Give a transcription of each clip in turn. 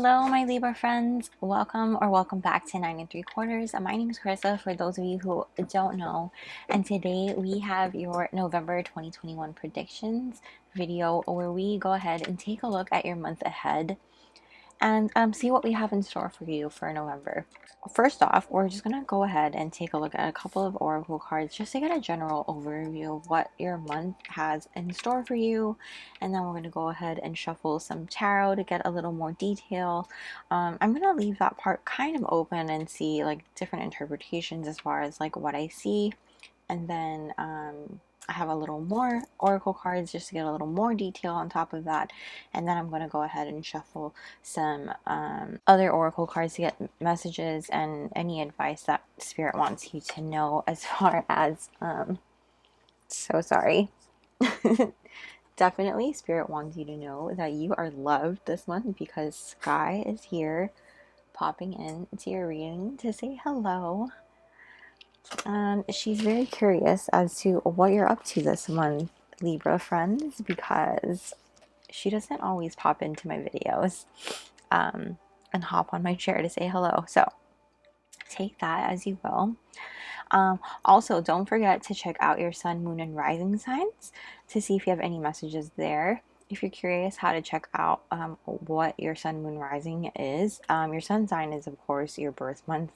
Hello, my Libra friends. Welcome back to 9 3/4. My name is Carissa, for those of you who don't know. And today we have your November 2021 predictions video where we go ahead and take a look at your month ahead and see what we have in store for you for November. First off, we're just going to go ahead and take a look at a couple of oracle cards just to get a general overview of what your month has in store for you. And then we're going to go ahead and shuffle some tarot to get a little more detail. I'm going to leave that part kind of open and see like different interpretations as far as like what I see. And then I have a little more oracle cards just to get a little more detail on top of that. And then I'm going to go ahead and shuffle some other oracle cards to get messages and any advice that Spirit wants you to know as far as, so sorry. Definitely Spirit wants you to know that you are loved this month because Sky is here popping in to your reading to say hello. And she's very curious as to what you're up to this month, Libra friends, because she doesn't always pop into my videos and hop on my chair to say hello. So take that as you will. Also, don't forget to check out your sun, moon, and rising signs to see if you have any messages there. If you're curious how to check out what your sun, moon, rising is, your sun sign is, of course, your birth month.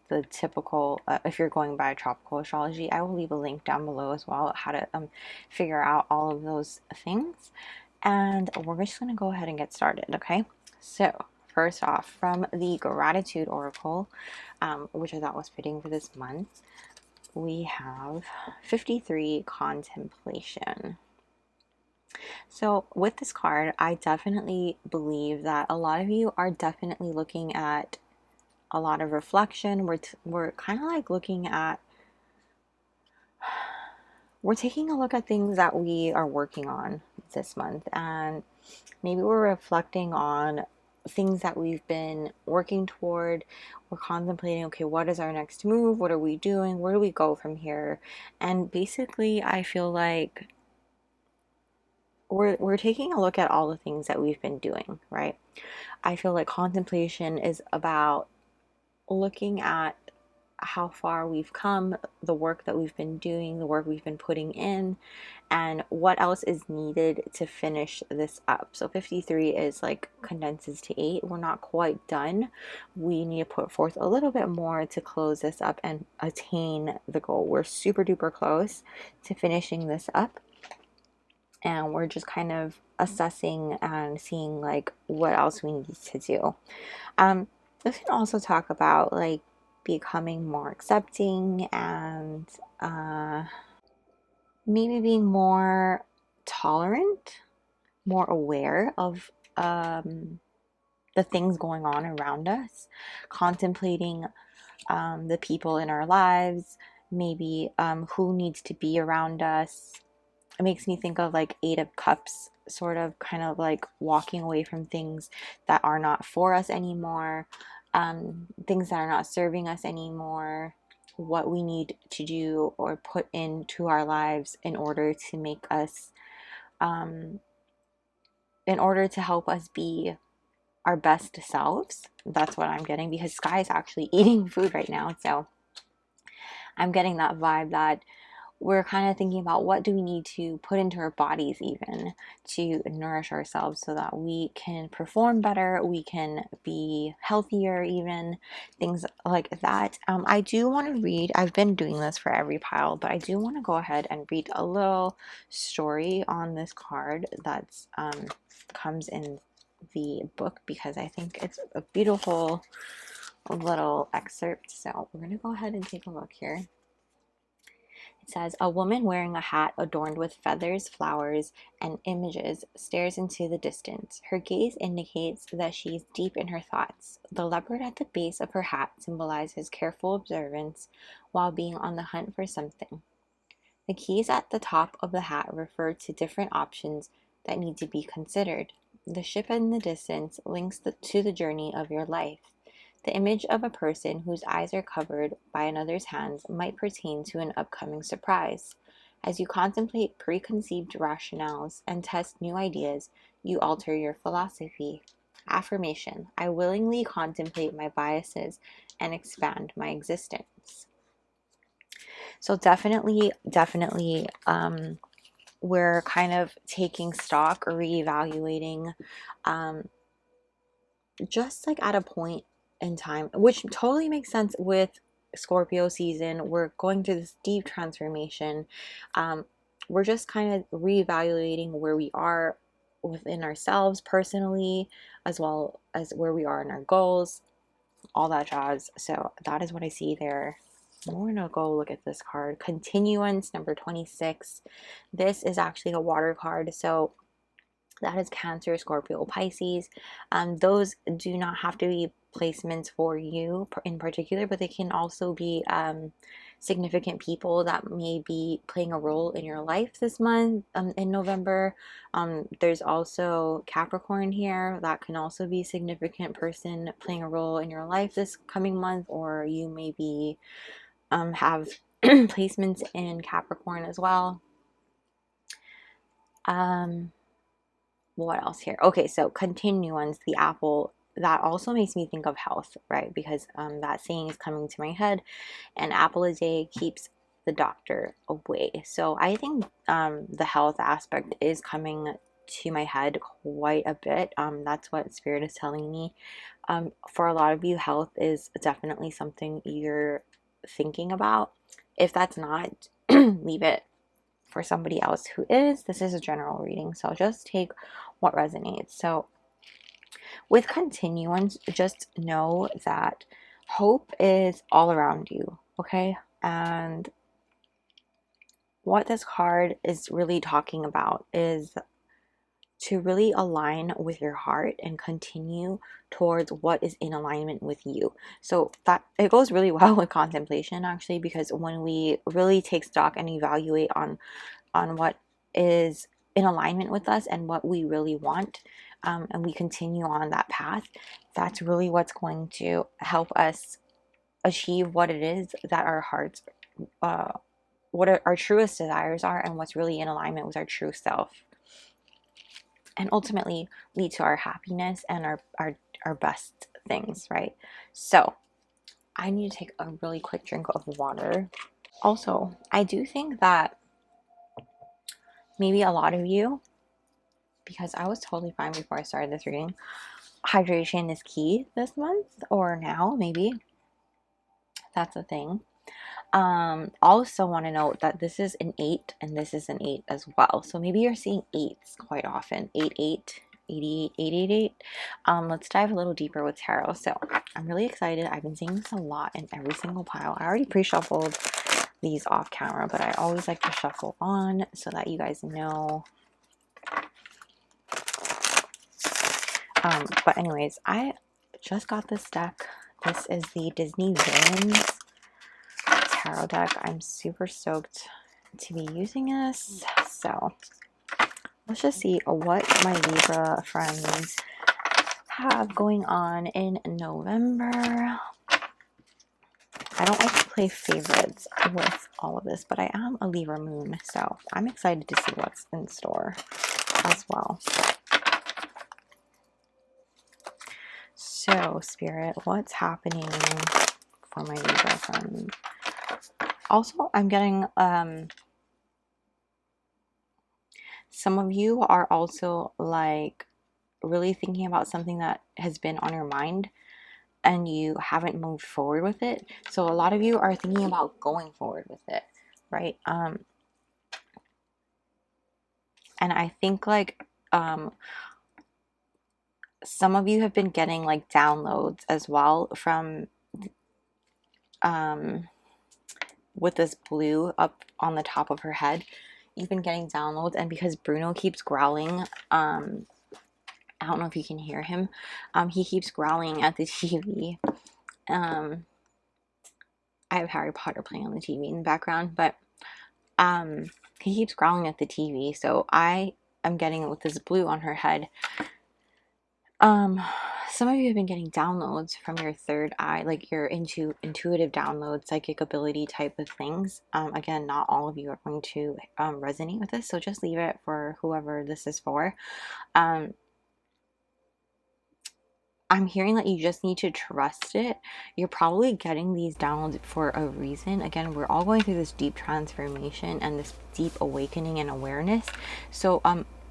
The typical, if you're going by tropical astrology, I will leave a link down below as well how to figure out all of those things. And we're just going to go ahead and get started, okay? So first off, from the Gratitude Oracle, which I thought was fitting for this month, we have 53, Contemplation. So with this card, I definitely believe that a lot of you are definitely looking at a lot of reflection. We're kind of like looking at, we're taking a look at things that we are working on this month, and maybe we're reflecting on things that we've been working toward. We're contemplating, okay, what is our next move? What are we doing? Where do we go from here? And basically, I feel like we're taking a look at all the things that we've been doing, right? I feel like contemplation is about looking at how far we've come, the work that we've been doing, the work we've been putting in, and what else is needed to finish this up. So 53 is like condenses to 8. We're not quite done. We need to put forth a little bit more to close this up and attain the goal. We're super duper close to finishing this up, and we're just kind of assessing and seeing like what else we need to do. This can also talk about like becoming more accepting and maybe being more tolerant, more aware of the things going on around us, contemplating the people in our lives, maybe who needs to be around us. It makes me think of like 8 of Cups, sort of kind of like walking away from things that are not for us anymore, things that are not serving us anymore, what we need to do or put into our lives in order to make us, in order to help us be our best selves. That's what I'm getting, because Sky is actually eating food right now. So I'm getting that vibe that we're kind of thinking about what do we need to put into our bodies even to nourish ourselves so that we can perform better, we can be healthier, even things like that. I do want to read, I've been doing this for every pile, but I do want to go ahead and read a little story on this card that's comes in the book, because I think it's a beautiful little excerpt. So we're going to go ahead and take a look here. It says, a woman wearing a hat adorned with feathers, flowers, and images stares into the distance. Her gaze indicates that she is deep in her thoughts. The leopard at the base of her hat symbolizes careful observance while being on the hunt for something. The keys at the top of the hat refer to different options that need to be considered. The ship in the distance links to the journey of your life. The image of a person whose eyes are covered by another's hands might pertain to an upcoming surprise. As you contemplate preconceived rationales and test new ideas, you alter your philosophy. Affirmation: I willingly contemplate my biases and expand my existence. So definitely, we're kind of taking stock or reevaluating, just like at a point in time, which totally makes sense with Scorpio season. We're going through this deep transformation. We're just kind of reevaluating where we are within ourselves personally, as well as where we are in our goals, all that jazz. So that is what I see there. We're gonna go look at this card, Continuance, number 26. This is actually a water card, so that is Cancer, Scorpio, Pisces. Those do not have to be placements for you in particular, but they can also be significant people that may be playing a role in your life this month, in November. There's also Capricorn here. That can also be a significant person playing a role in your life this coming month, or you may be have placements in Capricorn as well. What else here? Okay, so continuance, the apple, that also makes me think of health, right? Because that saying is coming to my head, an apple a day keeps the doctor away. So I think the health aspect is coming to my head quite a bit. That's what spirit is telling me. For a lot of you, health is definitely something you're thinking about. If that's not, leave it for somebody else who is. This is a general reading, so just take what resonates. So with continuance, just know that hope is all around you, okay? And what this card is really talking about is to really align with your heart and continue towards what is in alignment with you. So that it goes really well with contemplation, actually, because when we really take stock and evaluate on what is in alignment with us and what we really want, and we continue on that path, that's really what's going to help us achieve what it is that our hearts, what our truest desires are, and what's really in alignment with our true self, and ultimately lead to our happiness and our best things, right? So I need to take a really quick drink of water. Also, I do think that maybe a lot of you, because I was totally fine before I started this reading, hydration is key this month, or now maybe. That's a thing. Also want to note that this is an 8 and this is an 8 as well. So maybe you're seeing 8s quite often. 8, 8, 88, 888. Let's dive a little deeper with tarot. So I'm really excited. I've been seeing this a lot in every single pile. I already pre-shuffled these off camera, but I always like to shuffle on so that you guys know. But anyways, I just got this deck. This is the Disney Villains tarot deck. I'm super stoked to be using this. So let's just see what my Libra friends have going on in November. I don't like to play favorites with all of this, but I am a Libra moon, so I'm excited to see what's in store as well. So, Spirit, what's happening for my Libra friends? Also, I'm getting some of you are also like really thinking about something that has been on your mind and you haven't moved forward with it. So a lot of you are thinking about going forward with it, right? And I think like some of you have been getting like downloads as well from with this blue up on the top of her head. You've been getting downloads, and because Bruno keeps growling, I don't know if you can hear him. He keeps growling at the TV. I have Harry Potter playing on the TV in the background, but he keeps growling at the TV. So I am getting it with this blue on her head. Some of you have been getting downloads from your third eye, like your intuitive download, psychic ability type of things. Again, not all of you are going to resonate with this, so just leave it for whoever this is for. I'm hearing that you just need to trust it. You're probably getting these downloads for a reason. Again, we're all going through this deep transformation and this deep awakening and awareness. So,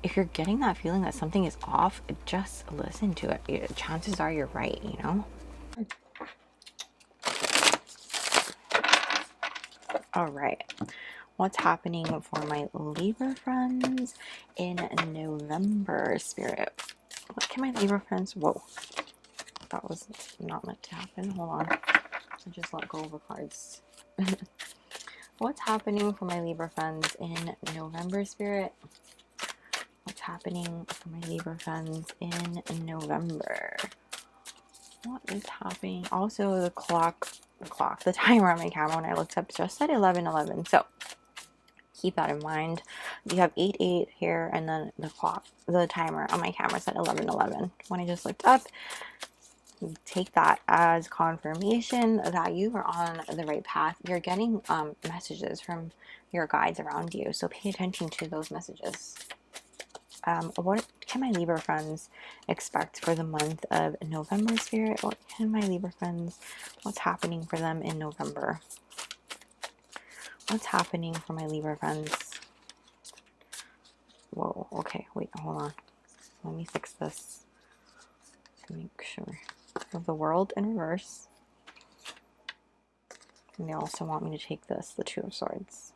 if you're getting that feeling that something is off, just listen to it. Chances are you're right, you know? All right. What's happening for my Libra friends in November, Spirit? What can my Libra friends... Whoa. That was not meant to happen. Hold on. I just let go of the cards. What's happening for my Libra friends in November, Spirit? What's happening for my Libra friends in November? What is happening? Also, the timer on my camera when I looked up just said 11:11. So keep that in mind. You have 8:8 here, and then the timer on my camera said 11:11 when I just looked up. Take that as confirmation that you are on the right path. You're getting messages from your guides around you, so pay attention to those messages. What can my Libra friends expect for the month of November, Spirit? What can my Libra friends, what's happening for them in November? What's happening for my Libra friends? Whoa, okay, wait, hold on. Let me fix this to make sure. Of the World in reverse. And they also want me to take this, the Two of Swords.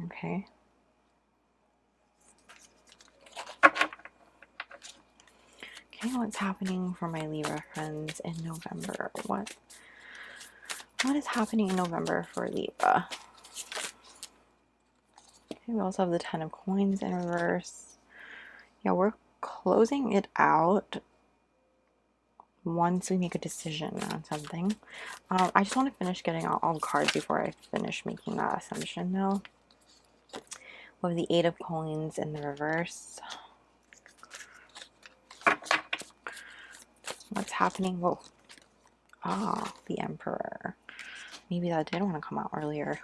Okay. Okay, what's happening for my Libra friends in November? What is happening in November for Libra? Okay, we also have the Ten of Coins in reverse. Yeah, we're closing it out once we make a decision on something. I just want to finish getting out all the cards before I finish making that assumption, though. We have the Eight of Coins in the reverse. What's happening? Whoa. Ah, the Emperor. Maybe that did want to come out earlier.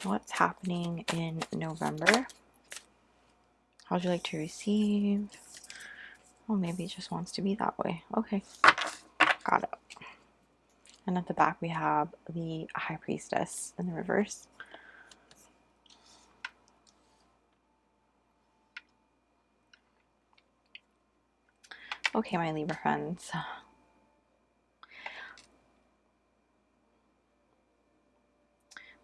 What's happening in November? How would you like to receive? Oh, maybe it just wants to be that way. Okay. Got it. And at the back we have the High Priestess in the reverse. Okay, my Libra friends.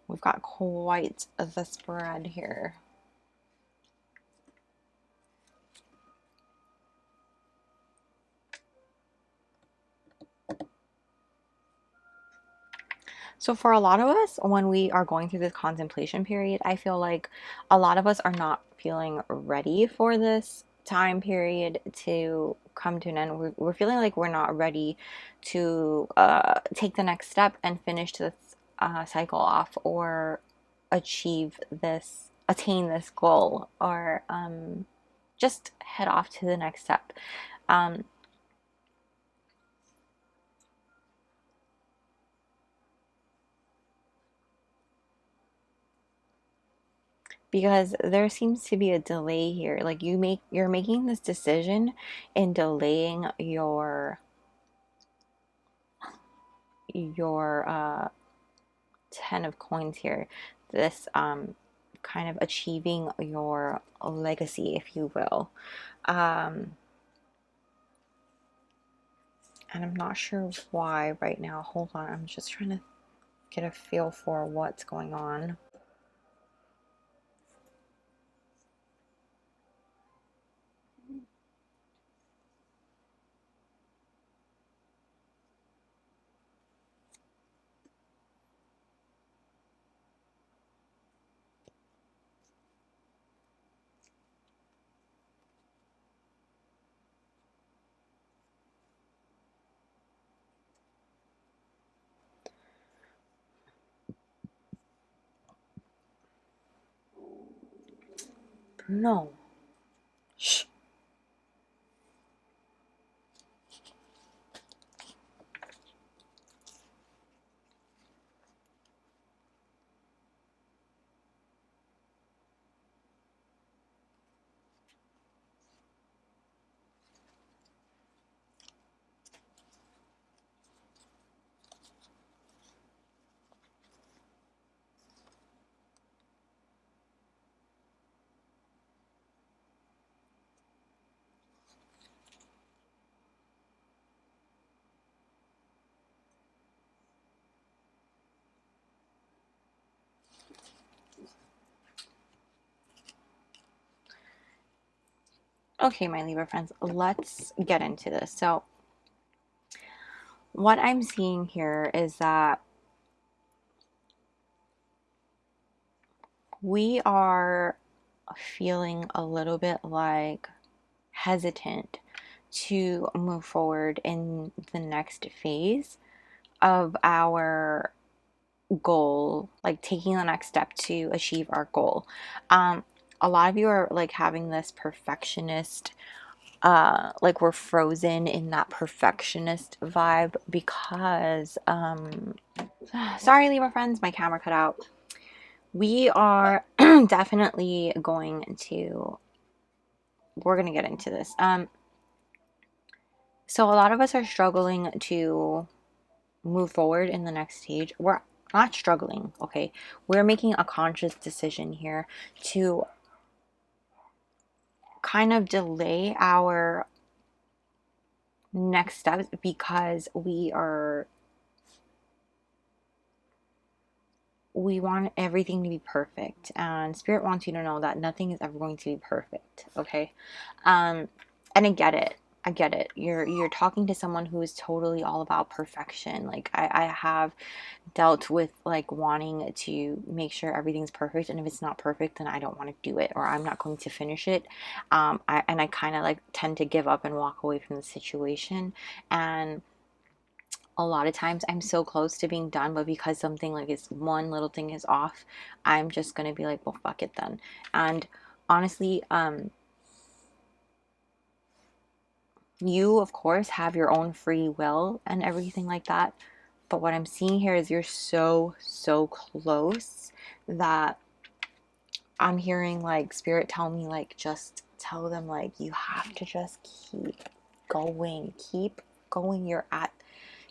We've got quite the spread here. So for a lot of us, when we are going through this contemplation period, I feel like a lot of us are not feeling ready for this time period to come to an end. We're feeling like we're not ready to take the next step and finish this cycle off, or attain this goal, or just head off to the next step. Because there seems to be a delay here. Like you're making this decision and delaying your 10 of coins here. This kind of achieving your legacy, if you will. And I'm not sure why right now. Hold on, I'm just trying to get a feel for what's going on. No. Shh. Okay, my Libra friends, let's get into this. So what I'm seeing here is that we are feeling a little bit like hesitant to move forward in the next phase of our goal, like taking the next step to achieve our goal. A lot of you are like having this perfectionist, like we're frozen in that perfectionist vibe because sorry Libra friends, my camera cut out. We are definitely going to, we're going to get into this. So a lot of us are struggling to move forward in the next stage. We're not struggling, okay? We're making a conscious decision here to kind of delay our next steps because we want everything to be perfect, and spirit wants you to know that nothing is ever going to be perfect, okay? And I get it. You're talking to someone who is totally all about perfection. Like I have dealt with like wanting to make sure everything's perfect, and if it's not perfect then I don't want to do it, or I'm not going to finish it. I kind of like tend to give up and walk away from the situation, and a lot of times I'm so close to being done, but because something like is one little thing is off, I'm just gonna be like, well, fuck it then. And honestly, you of course have your own free will and everything like that, but what I'm seeing here is you're so close that I'm hearing like spirit tell me like just tell them like you have to just keep going.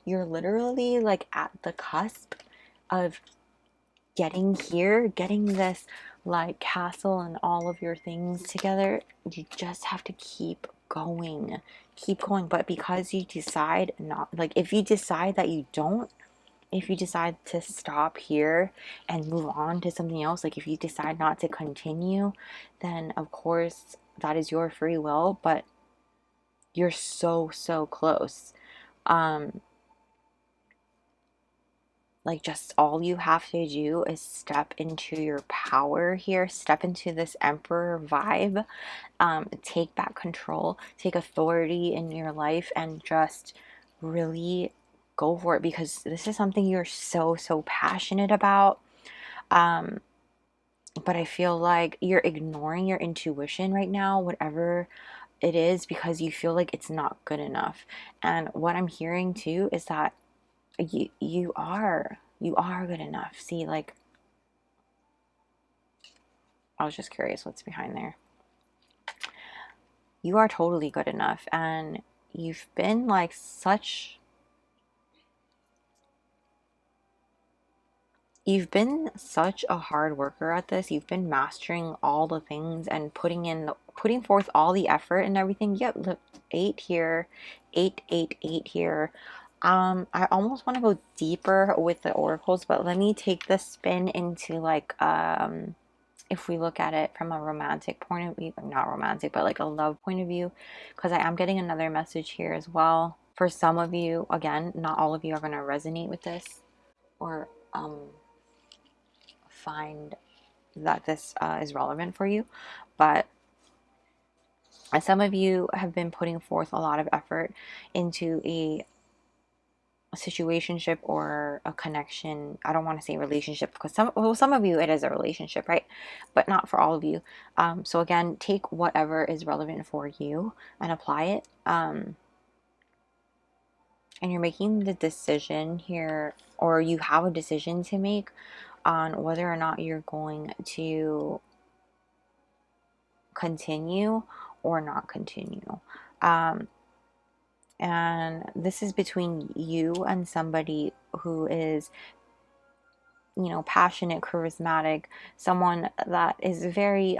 You're literally like at the cusp of getting here, getting this like castle and all of your things together. You just have to keep going. But because you decide not, like if you decide that you don't, if you decide to stop here and move on to something else, like if you decide not to continue, then of course that is your free will, but you're so close. um like just all you have to do is step into your power here, step into this emperor vibe, take back control, take authority in your life, and just really go for it, because this is something you're so passionate about. um but I feel like you're ignoring your intuition right now, whatever it is, because you feel like it's not good enough. And what I'm hearing too is that you are good enough. See, like, I was just curious what's behind there. You are totally good enough, and you've been like you've been such a hard worker at this. You've been mastering all the things and putting forth all the effort and everything. Yep, look, 8 here, 8 here. I almost want to go deeper with the oracles, but let me take the spin into like if we look at it from a romantic point of view, not romantic, but like a love point of view, because I am getting another message here as well. For some of you, again, not all of you are going to resonate with this, or find that this is relevant for you, but some of you have been putting forth a lot of effort into a situationship or a connection. I don't want to say relationship, because some of you it is a relationship, right? But not for all of you. So again, take whatever is relevant for you and apply it. And you're making the decision here, or you have a decision to make on whether or not you're going to continue or not continue. Um, and this is between you and somebody who is, you know, passionate, charismatic, someone that is very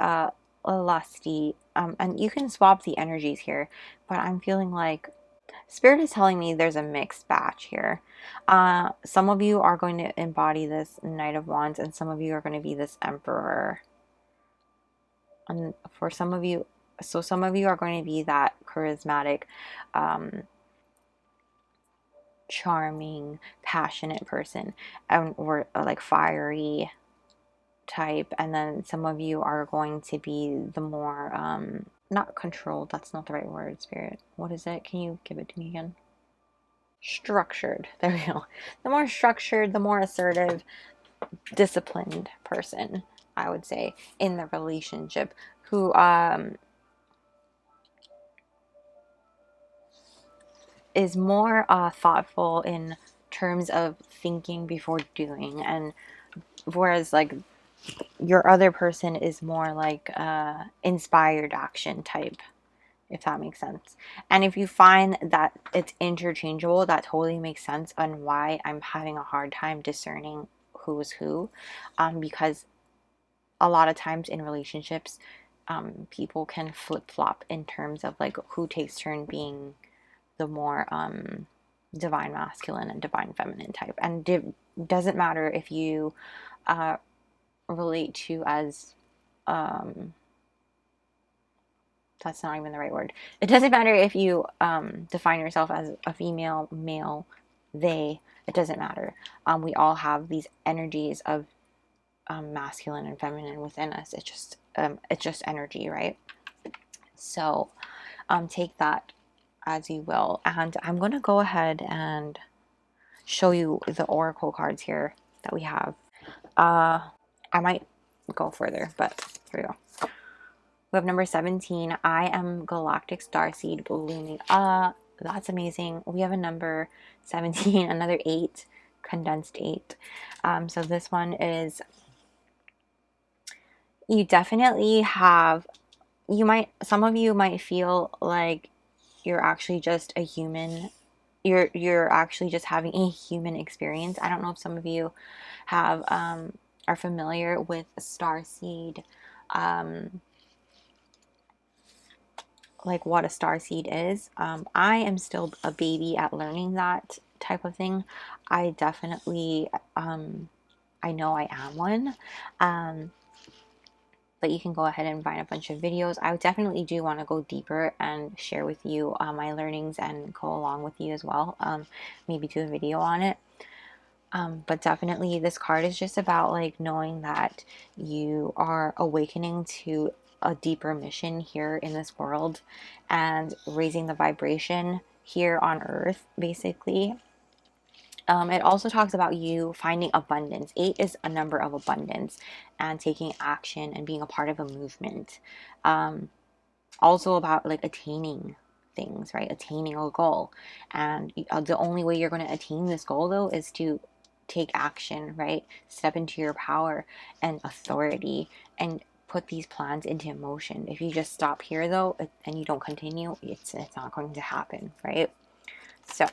lusty. And you can swap the energies here, but I'm feeling like spirit is telling me there's a mixed batch here. Some of you are going to embody this Knight of Wands, and some of you are going to be this Emperor. And for some of you, So some of you are going to be that charismatic, charming, passionate person, or like fiery type, and then some of you are going to be the more not controlled, that's not the right word, Spirit, what is it, can you give it to me again? Structured, there we go. The more structured, the more assertive, disciplined person, I would say, in the relationship, who is more thoughtful in terms of thinking before doing, and whereas like your other person is more like inspired action type, if that makes sense. And if you find that it's interchangeable, that totally makes sense on why I'm having a hard time discerning who's who, because a lot of times in relationships, people can flip-flop in terms of like who takes turn being the more divine masculine and divine feminine type. And it doesn't matter if you relate to as that's not even the right word. It doesn't matter if you define yourself as a female, male, they. It doesn't matter. We all have these energies of masculine and feminine within us. It's just energy, right? So take that as you will. And I'm going to go ahead and show you the oracle cards here that we have. I might go further, but here we go. We have number 17. I am galactic starseed blooming. That's amazing. We have a number 17, another 8, condensed 8. So this one is, you definitely have, some of you might feel like you're actually just a human. You're actually just having a human experience. I don't know if some of you have are familiar with starseed, like what a starseed is. I am still a baby at learning that type of thing. I definitely, I know I am one. But you can go ahead and find a bunch of videos. I definitely do want to go deeper and share with you my learnings and go along with you as well. Maybe do a video on it. But definitely this card is just about like knowing that you are awakening to a deeper mission here in this world and raising the vibration here on earth, basically. It also talks about you finding abundance. 8 is a number of abundance and taking action and being a part of a movement. Also about like attaining things, right? Attaining a goal. And the only way you're going to attain this goal, though, is to take action, right? Step into your power and authority and put these plans into motion. If you just stop here, though, and you don't continue, it's not going to happen, right? So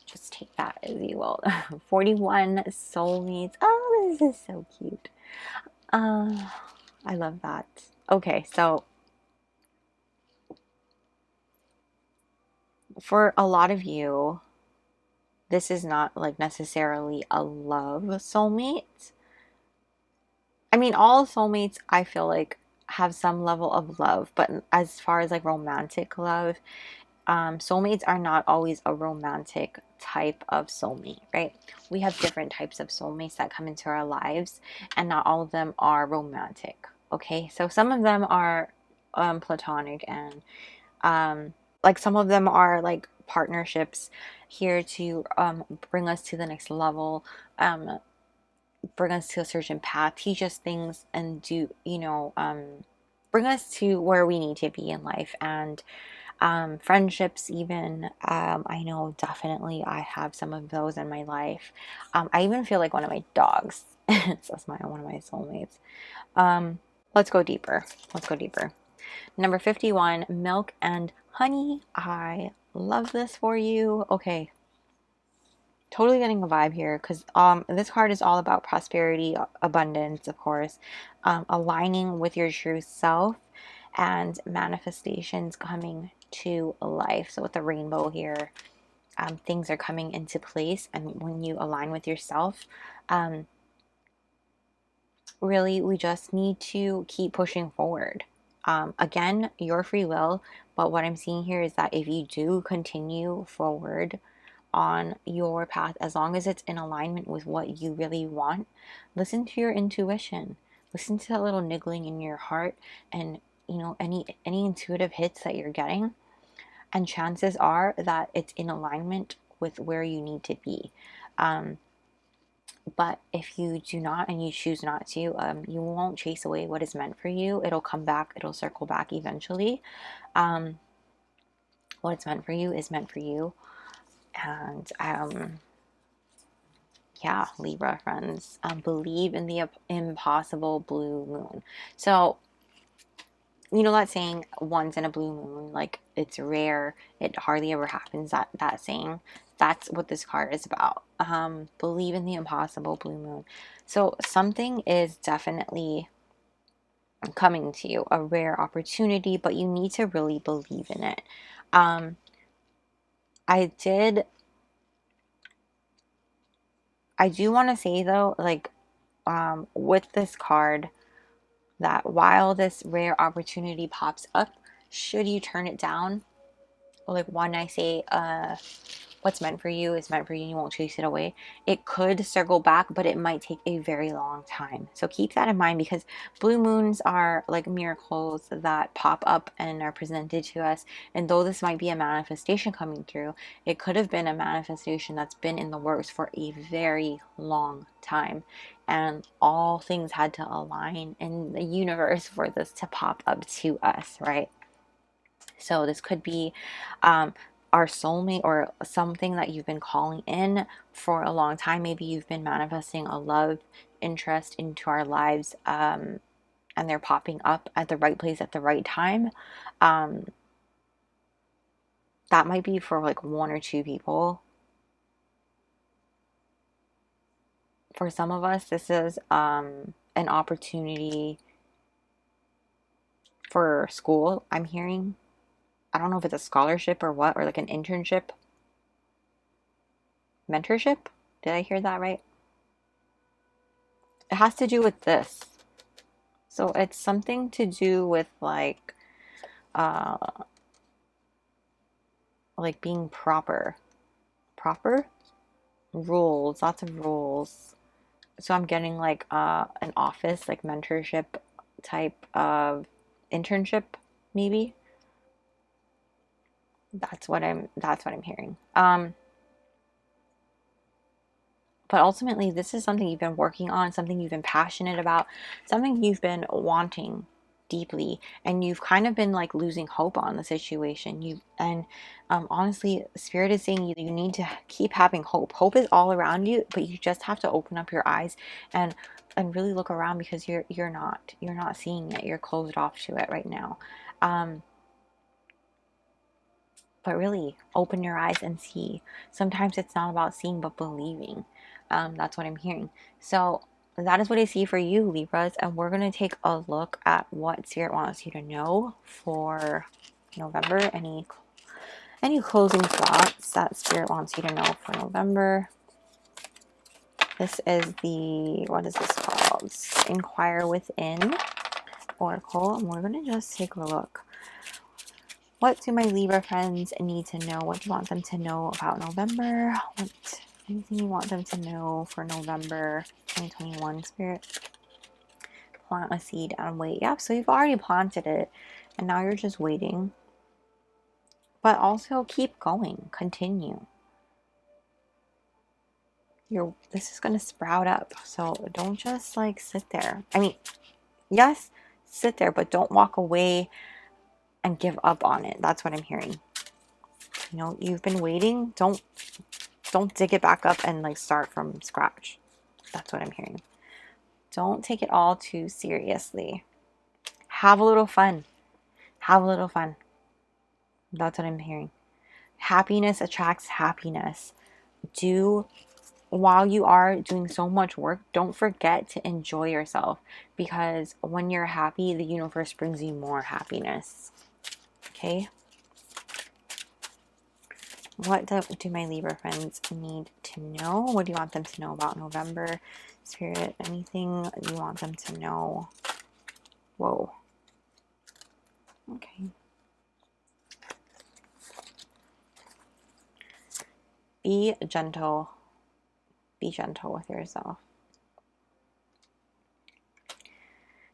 just take that as you will. 41 soulmates. Oh, this is so cute. I love that. Okay, so for a lot of you, this is not like necessarily a love soulmate. I mean, all soulmates, I feel like, have some level of love, but as far as like romantic love, soulmates are not always a romantic type of soulmate, right? We have different types of soulmates that come into our lives, and not all of them are romantic. Okay, so some of them are platonic, and like some of them are like partnerships here to bring us to the next level, bring us to a certain path, teach us things, and do, bring us to where we need to be in life. And friendships even, I know definitely I have some of those in my life. I even feel like one of my dogs that's one of my soulmates. Let's go deeper. Number 51, milk and honey. I love this for you. Okay, totally getting a vibe here, because this card is all about prosperity, abundance, of course, aligning with your true self, and manifestations coming to life. So with the rainbow here, things are coming into place, and when you align with yourself, really we just need to keep pushing forward. Again, your free will, but what I'm seeing here is that if you do continue forward on your path, as long as it's in alignment with what you really want, listen to your intuition, listen to that little niggling in your heart, and you know, any intuitive hits that you're getting, and chances are that it's in alignment with where you need to be. But if you do not, and you choose not to, you won't chase away what is meant for you. It'll come back, it'll circle back eventually. What's meant for you is meant for you. And yeah, Libra friends, believe in the impossible blue moon. So, you know that saying, once in a blue moon, like it's rare, it hardly ever happens, that saying. That's what this card is about. Believe in the impossible blue moon. So something is definitely coming to you, a rare opportunity, but you need to really believe in it. I do want to say though, like, with this card, that while this rare opportunity pops up, should you turn it down, like when I say what's meant for you is meant for you, you won't chase it away, it could circle back, but it might take a very long time. So keep that in mind, because blue moons are like miracles that pop up and are presented to us. And though this might be a manifestation coming through, it could have been a manifestation that's been in the works for a very long time, and all things had to align in the universe for this to pop up to us, right? So this could be our soulmate, or something that you've been calling in for a long time. Maybe you've been manifesting a love interest into our lives, and they're popping up at the right place at the right time. That might be for like one or two people. For some of us, this is an opportunity for school, I'm hearing. I don't know if it's a scholarship or what, or like an internship, mentorship. Did I hear that right? It has to do with this. So it's something to do with uh like being proper. Proper? Rules, lots of rules. So I'm getting like an office, like mentorship type of internship, maybe. That's what I'm hearing. But ultimately, this is something you've been working on, something you've been passionate about, something you've been wanting deeply, and you've kind of been like losing hope on the situation. Honestly, Spirit is saying you need to keep having hope. Hope is all around you, but you just have to open up your eyes and really look around, because you're not seeing it. You're closed off to it right now. But really open your eyes and see. Sometimes it's not about seeing, but believing. That's what I'm hearing. So that is what I see for you, Libras. And we're going to take a look at what Spirit wants you to know for November. Any closing thoughts that Spirit wants you to know for November. This is what is this called? Inquire Within Oracle. And we're going to just take a look. What do my Libra friends need to know? What do you want them to know about November? Anything you want them to know for November 2021, Spirit? Plant a seed and wait. Yep, so you've already planted it, and now you're just waiting. But also keep going. Continue. This is going to sprout up, so don't just like sit there. I mean, yes, sit there, but don't walk away and give up on it. That's what I'm hearing. You've been waiting. Don't dig it back up and like start from scratch. That's what I'm hearing. Don't take it all too seriously. Have a little fun. Have a little fun. That's what I'm hearing. Happiness attracts happiness. While you are doing so much work, don't forget to enjoy yourself, because when you're happy, the universe brings you more happiness. Okay? What do my Libra friends need to know? What do you want them to know about November? Spirit, anything you want them to know? Whoa. Okay. Be gentle. Be gentle with yourself.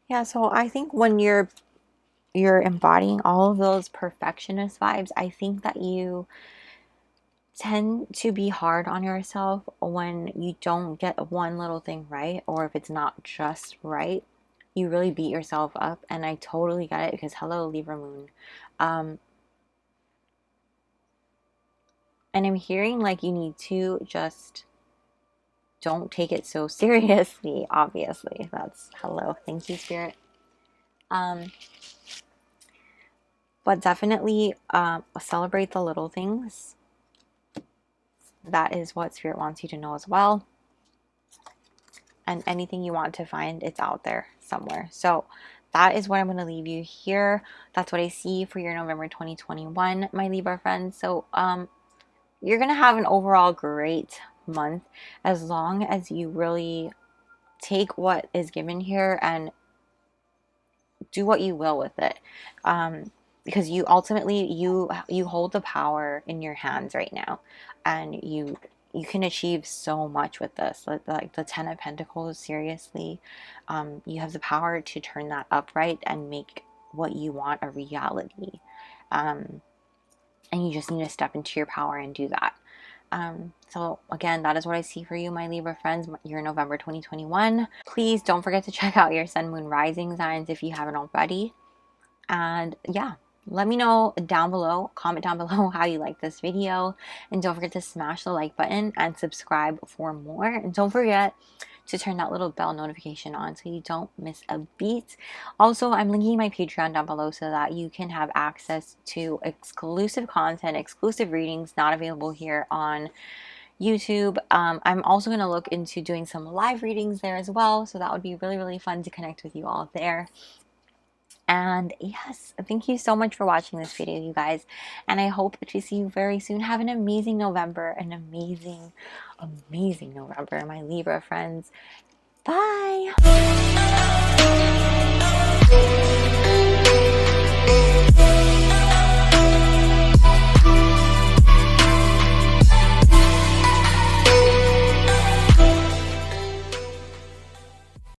Yeah, so I think when you're embodying all of those perfectionist vibes, I think that you tend to be hard on yourself when you don't get one little thing right, or if it's not just right, you really beat yourself up. And I totally get it, because hello, Libra moon. And I'm hearing like you need to just don't take it so seriously. Obviously, that's hello, thank you, spirit. But definitely celebrate the little things. That is what spirit wants you to know as well. And anything you want to find, it's out there somewhere. So that is what I'm going to leave you here. That's what I see for your November 2021, my Libra friends. So you're going to have an overall great month, as long as you really take what is given here and do what you will with it. Because you ultimately, you hold the power in your hands right now, and you can achieve so much with this. Like the 10 of Pentacles, seriously, you have the power to turn that upright and make what you want a reality. And you just need to step into your power and do that. So again, that is what I see for you, my Libra friends, your November 2021. Please don't forget to check out your sun, moon, rising signs if you haven't already. And yeah, let me know down below, comment down below how you like this video. And don't forget to smash the like button and subscribe for more. And don't forget to turn that little bell notification on so you don't miss a beat. Also, I'm linking my Patreon down below so that you can have access to exclusive content, exclusive readings not available here on YouTube. I'm also going to look into doing some live readings there as well. So that would be really, really fun to connect with you all there. And yes, thank you so much for watching this video, you guys. And I hope to see you very soon. Have an amazing November, an amazing, amazing November, my Libra friends. Bye.